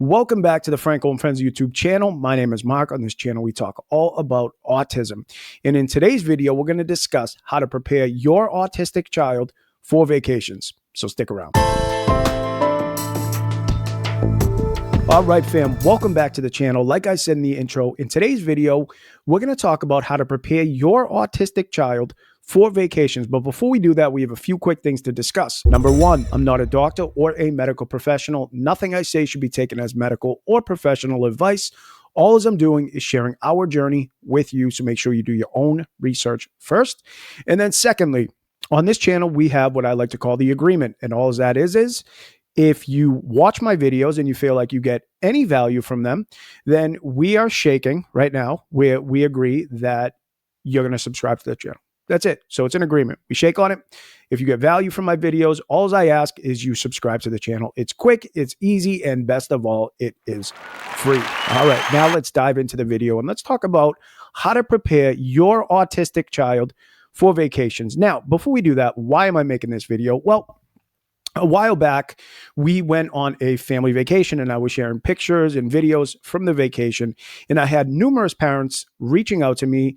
Welcome back to the Franco and Friends YouTube channel. My name is Mark. On this channel, we talk all about autism. And in today's video, we're going to discuss how to prepare your autistic child for vacations. So stick around. All right, fam, welcome back to the channel. Like I said in the intro, in today's video, we're going to talk about how to prepare your autistic child for vacations. But before we do that, we have a few quick things to discuss. Number one, I'm not a doctor or a medical professional. Nothing I say should be taken as medical or professional advice. All I'm doing is sharing our journey with you. So make sure you do your own research first. And then secondly, on this channel, we have what I like to call the agreement. And all that is if you watch my videos and you feel like you get any value from them, then we are shaking right now where we agree that you're going to subscribe to the channel. That's it. So it's an agreement. We shake on it. If you get value from my videos, all I ask is you subscribe to the channel. It's quick, it's easy, and best of all, it is free. All right, now let's dive into the video and let's talk about how to prepare your autistic child for vacations. Now, before we do that, why am I making this video? Well, a while back, we went on a family vacation and I was sharing pictures and videos from the vacation. And I had numerous parents reaching out to me,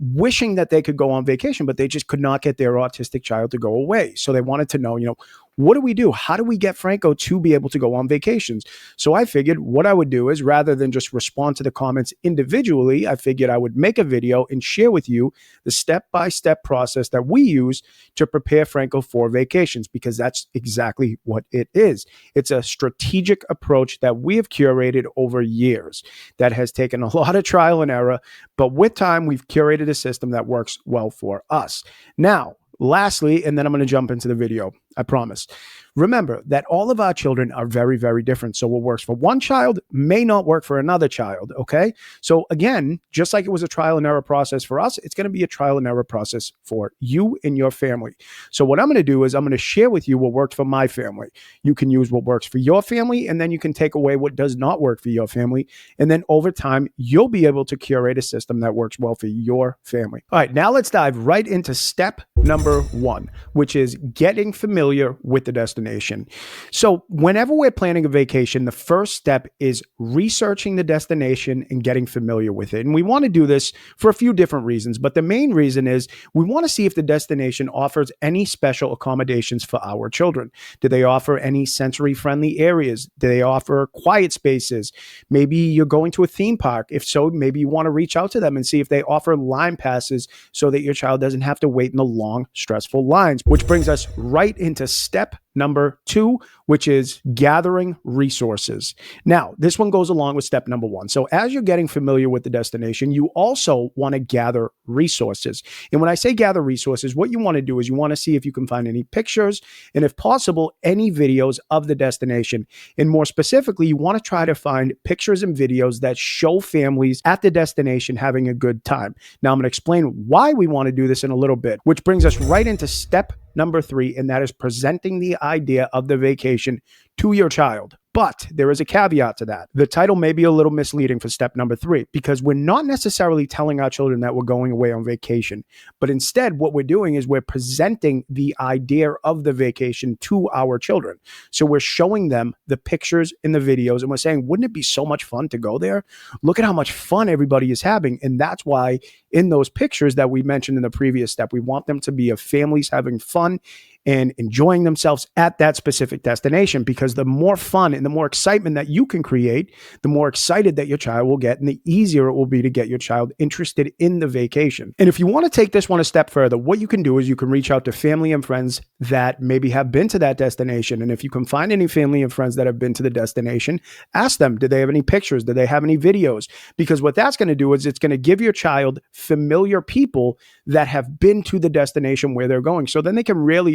wishing that they could go on vacation, but they just could not get their autistic child to go away. So they wanted to know, what do we do? How do we get Franco to be able to go on vacations? So I figured what I would do is rather than just respond to the comments individually, I figured I would make a video and share with you the step-by-step process that we use to prepare Franco for vacations, because that's exactly what it is. It's a strategic approach that we have curated over years that has taken a lot of trial and error, but with time, we've curated a system that works well for us. Now, lastly, and then I'm going to jump into the video, I promise. Remember that all of our children are very, very different. So what works for one child may not work for another child, okay? So again, just like it was a trial and error process for us, it's going to be a trial and error process for you and your family. So what I'm going to do is I'm going to share with you what worked for my family. You can use what works for your family, and then you can take away what does not work for your family. And then over time, you'll be able to curate a system that works well for your family. All right, now let's dive right into step number one, which is getting familiar with the destination. So whenever we're planning a vacation, the first step is researching the destination and getting familiar with it. And we want to do this for a few different reasons, but the main reason is we want to see if the destination offers any special accommodations for our children. Do they offer any sensory-friendly areas? Do they offer quiet spaces? Maybe you're going to a theme park. If so, maybe you want to reach out to them and see if they offer line passes so that your child doesn't have to wait in the long, stressful lines, which brings us right into step number two, which is gathering resources. Now, this one goes along with step number one. So as you're getting familiar with the destination, you also want to gather resources. And when I say gather resources, what you want to do is you want to see if you can find any pictures and, if possible, any videos of the destination. And more specifically, you want to try to find pictures and videos that show families at the destination having a good time. Now, I'm going to explain why we want to do this in a little bit, which brings us right into step number three, and that is presenting the idea of the vacation to your child. But there is a caveat to that. The title may be a little misleading for step number three, because we're not necessarily telling our children that we're going away on vacation, but instead what we're doing is we're presenting the idea of the vacation to our children. So we're showing them the pictures and the videos, and we're saying, wouldn't it be so much fun to go there? Look at how much fun everybody is having. And that's why in those pictures that we mentioned in the previous step, we want them to be of families having fun and enjoying themselves at that specific destination, because the more fun and the more excitement that you can create, the more excited that your child will get, and the easier it will be to get your child interested in the vacation. And if you want to take this one a step further, what you can do is you can reach out to family and friends that maybe have been to that destination. And if you can find any family and friends that have been to the destination, ask them, do they have any pictures? Do they have any videos? Because what that's going to do is it's going to give your child familiar people that have been to the destination where they're going. So then they can really,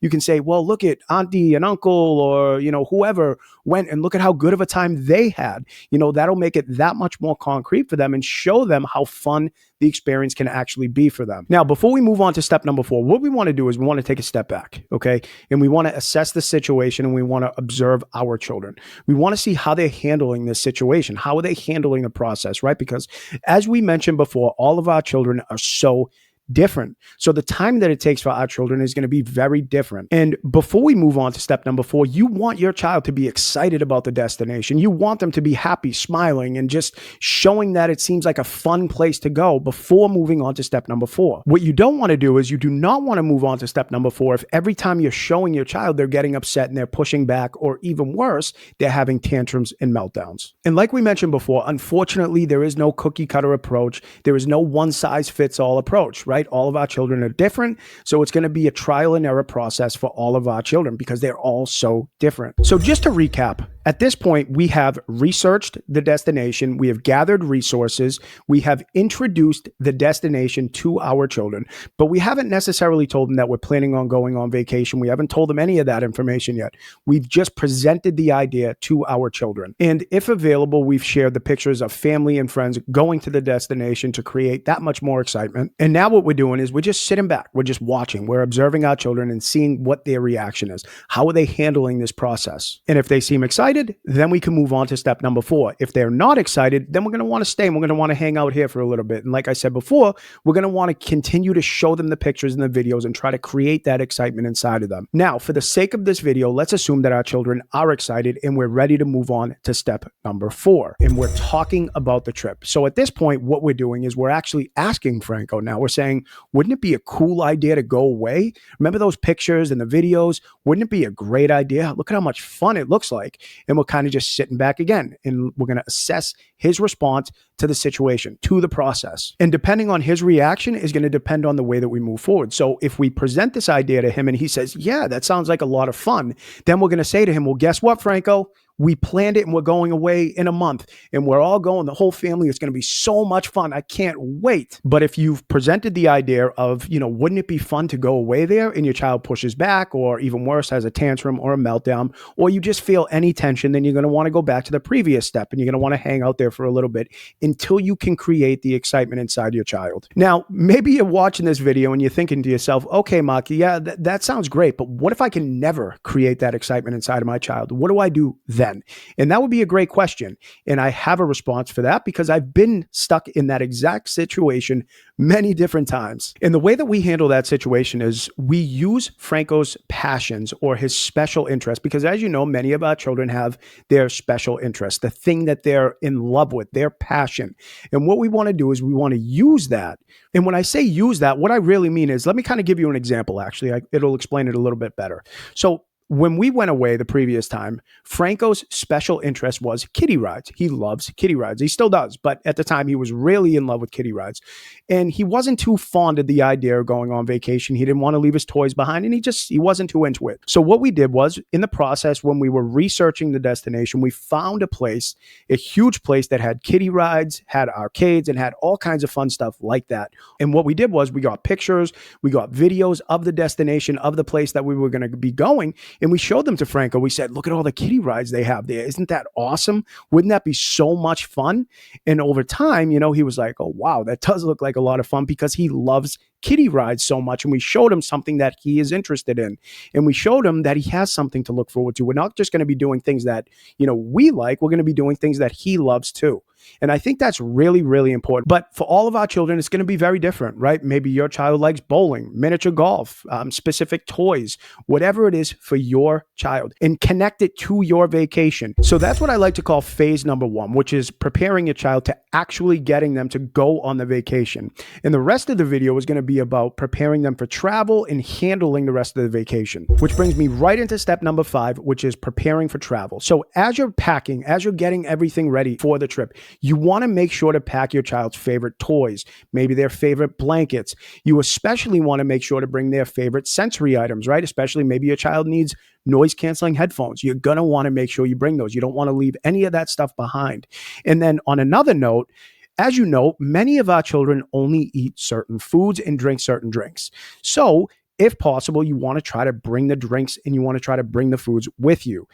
you can say, well, look at auntie and uncle or, whoever went, and look at how good of a time they had. That'll make it that much more concrete for them and show them how fun the experience can actually be for them. Now, before we move on to step number four, what we want to do is we want to take a step back, okay? And we want to assess the situation, and we want to observe our children. We want to see how they're handling this situation. How are they handling the process, right? Because as we mentioned before, all of our children are so different. So the time that it takes for our children is going to be very different. And before we move on to step number 4, you want your child to be excited about the destination. You want them to be happy, smiling, and just showing that it seems like a fun place to go before moving on to step number 4. What you don't want to do is you do not want to move on to step number 4 if every time you're showing your child they're getting upset and they're pushing back, or even worse, they're having tantrums and meltdowns. And like we mentioned before, unfortunately, there is no cookie cutter approach. There is no one size fits all approach, right? All of our children are different. So it's going to be a trial and error process for all of our children because they're all so different. So just to recap, at this point, we have researched the destination, we have gathered resources, we have introduced the destination to our children, but we haven't necessarily told them that we're planning on going on vacation. We haven't told them any of that information yet. We've just presented the idea to our children. And if available, we've shared the pictures of family and friends going to the destination to create that much more excitement. And now what we're doing is we're just sitting back, we're just watching, we're observing our children and seeing what their reaction is. How are they handling this process? And if they seem excited, then we can move on to step number 4. If they're not excited, then we're going to want to stay and we're going to want to hang out here for a little bit. And like I said before, we're going to want to continue to show them the pictures and the videos and try to create that excitement inside of them. Now, for the sake of this video, let's assume that our children are excited and we're ready to move on to step number 4. And we're talking about the trip. So at this point, what we're doing is we're actually asking Franco now. We're saying, wouldn't it be a cool idea to go away? Remember those pictures and the videos? Wouldn't it be a great idea? Look at how much fun it looks like. And we're kind of just sitting back again. And we're going to assess his response to the situation, to the process. And depending on his reaction is going to depend on the way that we move forward. So if we present this idea to him and he says, yeah, that sounds like a lot of fun, then we're going to say to him, well, guess what, Franco? We planned it and we're going away in a month and we're all going, the whole family. It's going to be so much fun. I can't wait. But if you've presented the idea of, wouldn't it be fun to go away there, and your child pushes back, or even worse, has a tantrum or a meltdown, or you just feel any tension, then you're going to want to go back to the previous step and you're going to want to hang out there for a little bit until you can create the excitement inside your child. Now, maybe you're watching this video and you're thinking to yourself, okay, Maki, yeah, that sounds great, but what if I can never create that excitement inside of my child? What do I do then? And that would be a great question. And I have a response for that because I've been stuck in that exact situation many different times. And the way that we handle that situation is we use Franco's passions or his special interest, because as you know, many of our children have their special interest, the thing that they're in love with, their passion. And what we want to do is we want to use that. And when I say use that, what I really mean is, let me kind of give you an example, actually. It'll explain it a little bit better. So when we went away the previous time, Franco's special interest was kiddie rides. He loves kiddie rides. He still does. But at the time, he was really in love with kiddie rides. And he wasn't too fond of the idea of going on vacation. He didn't want to leave his toys behind, and he wasn't too into it. So what we did was, in the process, when we were researching the destination, we found a huge place that had kiddie rides, had arcades, and had all kinds of fun stuff like that. And what we did was we got pictures, we got videos of the destination, of the place that we were going to be going, and we showed them to Franco. We said, look at all the kiddie rides they have there. Isn't that awesome? Wouldn't that be so much fun? And over time, he was like, oh, wow, that does look like a lot of fun, because he loves kiddie rides so much. And we showed him something that he is interested in. And we showed him that he has something to look forward to. We're not just going to be doing things that, we like. We're going to be doing things that he loves too. And I think that's really, really important. But for all of our children, it's going to be very different, right? Maybe your child likes bowling, miniature golf, specific toys, whatever it is for your child, and connect it to your vacation. So that's what I like to call phase number 1, which is preparing your child to actually getting them to go on the vacation. And the rest of the video is going to be about preparing them for travel and handling the rest of the vacation, which brings me right into step number 5, which is preparing for travel. So as you're packing, as you're getting everything ready for the trip, you want to make sure to pack your child's favorite toys, maybe their favorite blankets. You especially want to make sure to bring their favorite sensory items, right? Especially maybe your child needs noise canceling headphones. You're going to want to make sure you bring those. You don't want to leave any of that stuff behind. And then on another note, as you know, many of our children only eat certain foods and drink certain drinks. So if possible, you want to try to bring the drinks and you want to try to bring the foods with you.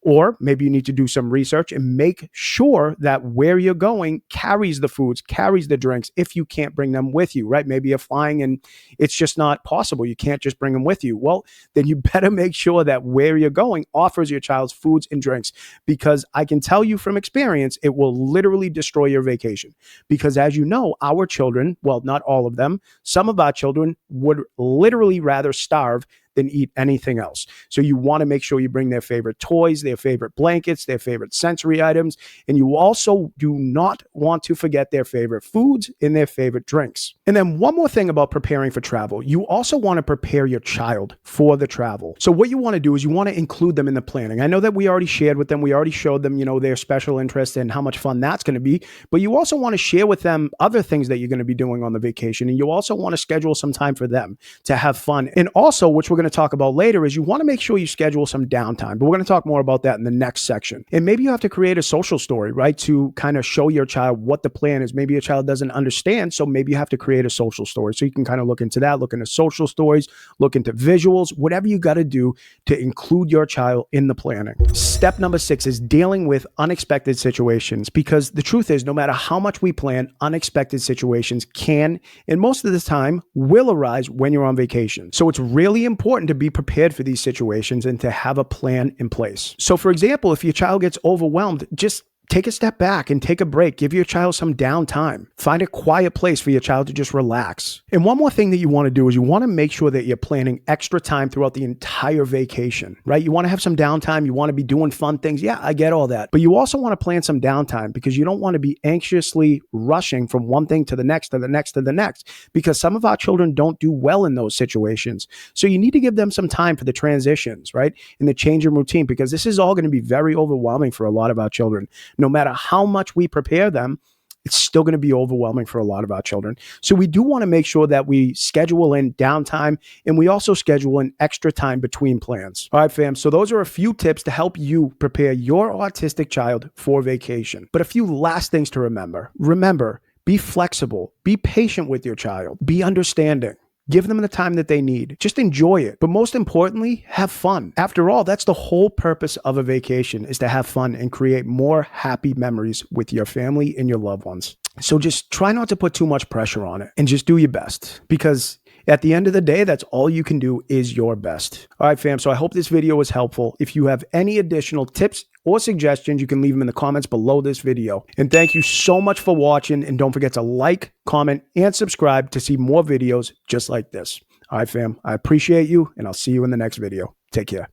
Or maybe you need to do some research and make sure that where you're going carries the foods, carries the drinks, if you can't bring them with you, right? Maybe you're flying and it's just not possible. You can't just bring them with you. Well, then you better make sure that where you're going offers your child foods and drinks, because I can tell you from experience, it will literally destroy your vacation. Because as you know, our children, well, not all of them, some of our children would literally rather starve than eat anything else. So you want to make sure you bring their favorite toys, their favorite blankets, their favorite sensory items, and you also do not want to forget their favorite foods and their favorite drinks. And then one more thing about preparing for travel, you also want to prepare your child for the travel. So what you want to do is you want to include them in the planning. I know that we already shared with them, we already showed them, their special interest and how much fun that's going to be, but you also want to share with them other things that you're going to be doing on the vacation, and you also want to schedule some time for them to have fun. And also, which we're going to talk about later, is you want to make sure you schedule some downtime, but we're going to talk more about that in the next section. And maybe you have to create a social story, right, to kind of show your child what the plan is. Maybe your child doesn't understand, so maybe you have to create a social story. So you can kind of look into that, look into social stories, look into visuals, whatever you got to do to include your child in the planning. Step number 6 is dealing with unexpected situations, because the truth is, no matter how much we plan, unexpected situations can, and most of the time will, arise when you're on vacation. So it's really important to be prepared for these situations and to have a plan in place. So for example, if your child gets overwhelmed, just take a step back and take a break. Give your child some downtime. Find a quiet place for your child to just relax. And one more thing that you want to do is you want to make sure that you're planning extra time throughout the entire vacation, right? You want to have some downtime. You want to be doing fun things. Yeah, I get all that. But you also want to plan some downtime, because you don't want to be anxiously rushing from one thing to the next, to the next, to the next, because some of our children don't do well in those situations. So you need to give them some time for the transitions, right? And the change in routine, because this is all going to be very overwhelming for a lot of our children. No matter how much we prepare them, it's still going to be overwhelming for a lot of our children. So we do want to make sure that we schedule in downtime, and we also schedule in extra time between plans. All right, fam. So those are a few tips to help you prepare your autistic child for vacation. But a few last things to remember. Remember, be flexible, be patient with your child, be understanding. Give them the time that they need. Just enjoy it. But most importantly, have fun. After all, that's the whole purpose of a vacation, is to have fun and create more happy memories with your family and your loved ones. So just try not to put too much pressure on it and just do your best, because at the end of the day, that's all you can do is your best. All right, fam. So I hope this video was helpful. If you have any additional tips or suggestions, you can leave them in the comments below this video. And thank you so much for watching. And don't forget to like, comment, and subscribe to see more videos just like this. All right, fam. I appreciate you, and I'll see you in the next video. Take care.